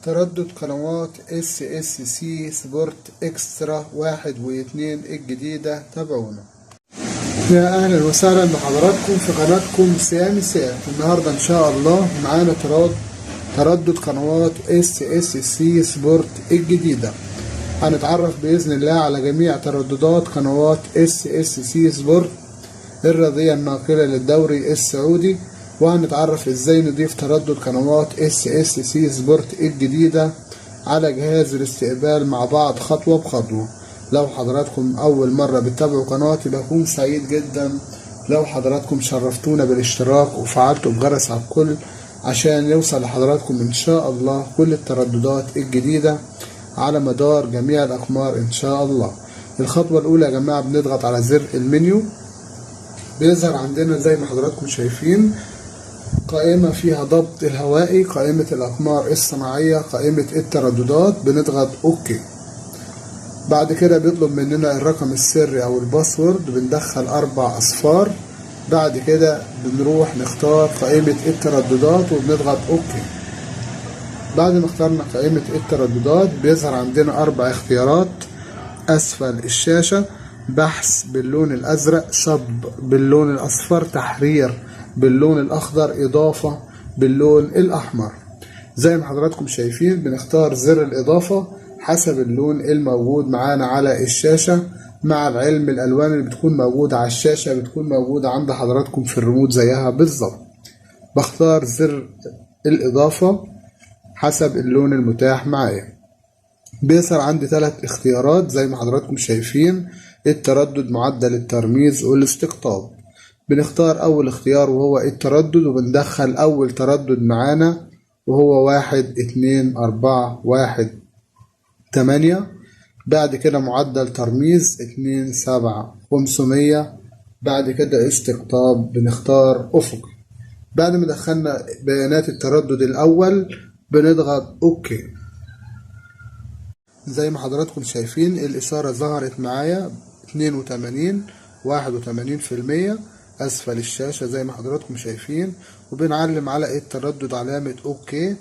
تردد قنوات اس اس سي سبورت اكسترا 1 و2 الجديدة. تابعونا. يا اهلا وسهلا بحضراتكم في قناتكم سامي سام. النهارده ان شاء الله معانا تردد قنوات اس اس سي سبورت الجديدة. هنتعرف باذن الله على جميع ترددات قنوات اس اس سي سبورت الرياضية الناقلة للدوري السعودي، وهنتعرف ازاي نضيف تردد قنوات اس اس سي سبورت الجديدة على جهاز الاستقبال مع بعض خطوة بخطوة. لو حضراتكم اول مرة بتتابعوا قناتي بكون سعيد جدا لو حضراتكم شرفتونا بالاشتراك وفعلتوا بجرس على الكل عشان يوصل لحضراتكم ان شاء الله كل الترددات الجديدة على مدار جميع الاقمار ان شاء الله. الخطوة الاولى يا جماعة بنضغط على زر المنيو، بيظهر عندنا زي ما حضراتكم شايفين قائمة فيها ضبط الهوائي، قائمة الأقمار الصناعية، قائمة الترددات. بنضغط اوكي. بعد كده بيطلب مننا الرقم السري او الباسورد، بندخل 4 اصفار. بعد كده بنروح نختار قائمة الترددات وبنضغط اوكي. بعد ما اخترنا قائمة الترددات بيظهر عندنا 4 اختيارات اسفل الشاشة: بحث باللون الازرق، شطب باللون الاصفر، تحرير باللون الاخضر، اضافة باللون الاحمر. زي ما حضراتكم شايفين بنختار زر الاضافة حسب اللون الموجود معانا على الشاشة، مع العلم الالوان اللي بتكون موجودة على الشاشة بتكون موجودة عند حضراتكم في الريموت زيها بالظبط. بختار زر الاضافة حسب اللون المتاح معايا. بيظهر عندي 3 اختيارات زي ما حضراتكم شايفين: التردد، معدل الترميز، والاستقطاب. بنختار اول اختيار وهو التردد، وبندخل اول تردد معانا وهو 1 2 4 1 8. بعد كده معدل ترميز 2 7 500. بعد كده استقطاب بنختار افقي. بعد ما دخلنا بيانات التردد الاول بنضغط اوكي. زي ما حضراتكم شايفين الإشارة ظهرت معايا 82 81% أسفل الشاشة زي ما حضراتكم شايفين، وبنعلم على التردد علامة أوكي.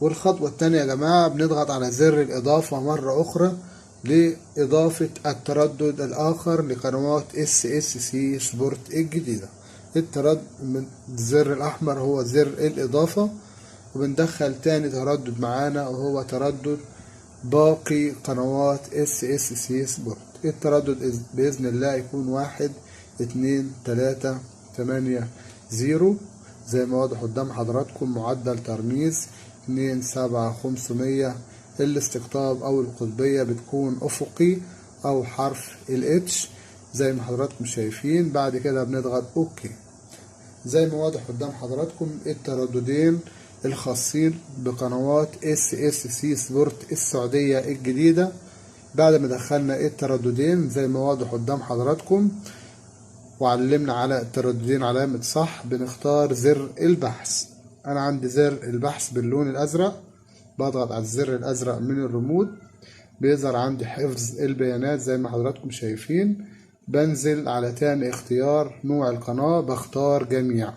والخطوة التانية يا جماعة بنضغط على زر الإضافة مرة أخرى لإضافة التردد الآخر لقنوات اس اس سي سبورت الجديدة. التردد من الزر الأحمر هو زر الإضافة، وبندخل تاني تردد معانا وهو تردد باقي قنوات اس اس سي سبورت. التردد بإذن الله يكون 1 2 3 8 0 زي ما واضح قدام حضراتكم. معدل ترميز 2 7 500. الاستقطاب أو القطبية بتكون أفقي أو حرف الاتش زي ما حضراتكم شايفين. بعد كده بنضغط اوكي. زي ما واضح قدام حضراتكم الترددين الخاصين بقنوات اس اس سي سبورت السعودية الجديدة. بعد ما دخلنا الترددين زي ما واضح قدام حضراتكم وعلمنا على الترددين علامة صح، بنختار زر البحث. انا عندي زر البحث باللون الازرق، بضغط على الزر الازرق من الريموت. بيظهر عندي حفظ البيانات زي ما حضراتكم شايفين. بنزل على تاني اختيار نوع القناة، بختار جميع.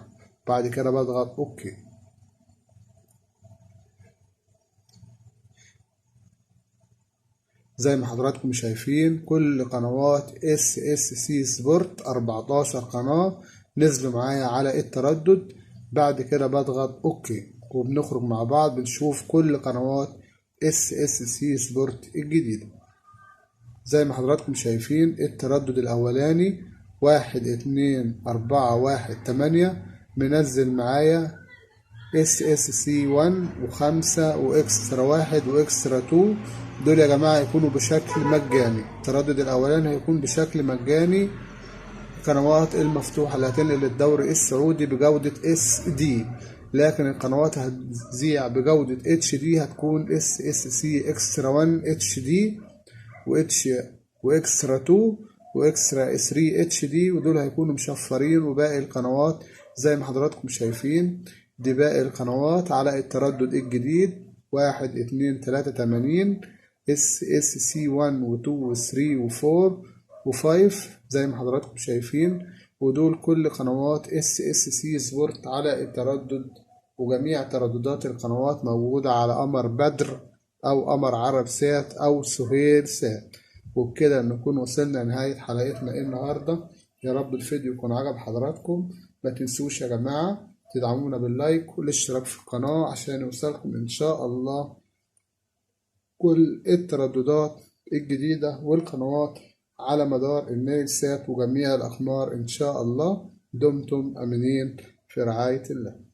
بعد كده بضغط اوكي. زي ما حضراتكم شايفين كل قنوات اس اس سي سبورت 14 قناة نزلوا معايا على التردد. بعد كده بضغط اوكي وبنخرج مع بعض بنشوف كل قنوات اس اس سي سبورت الجديدة. زي ما حضراتكم شايفين التردد الاولاني 1 2 4 1 8 منزل معايا اس اس سي 1 و5 واكسترا 1 واكسترا 2. دول يا جماعة يكونوا بشكل مجاني. التردد الاولاني هيكون بشكل مجاني، القنوات المفتوحة اللي هتنقل الدوري السعودي بجودة اس دي، لكن القنوات هتذيع بجودة اتش دي هتكون اس اس سي اكسترا 1 اتش دي واكسترا 2 واكسترا 3 اتش دي، ودول هيكونوا مشفرين. وباقي القنوات زي ما حضراتكم شايفين دي باقي القنوات على التردد الجديد 1 2 3 80 اس اس سي 1 و2 و3 و4 و5 زي ما حضراتكم شايفين. ودول كل قنوات اس اس سي سبورت على التردد، وجميع ترددات القنوات موجودة على قمر بدر أو قمر عرب سات أو سهيل سات. وبكده نكون وصلنا لنهاية حلقتنا النهاردة. يا رب الفيديو يكون عجب حضراتكم. ما تنسوش يا جماعة تدعمونا باللايك والاشتراك في القناة عشان يوصلكم إن شاء الله كل الترددات الجديدة والقنوات على مدار النيل سات وجميع الأقمار إن شاء الله. دمتم أمنين في رعاية الله.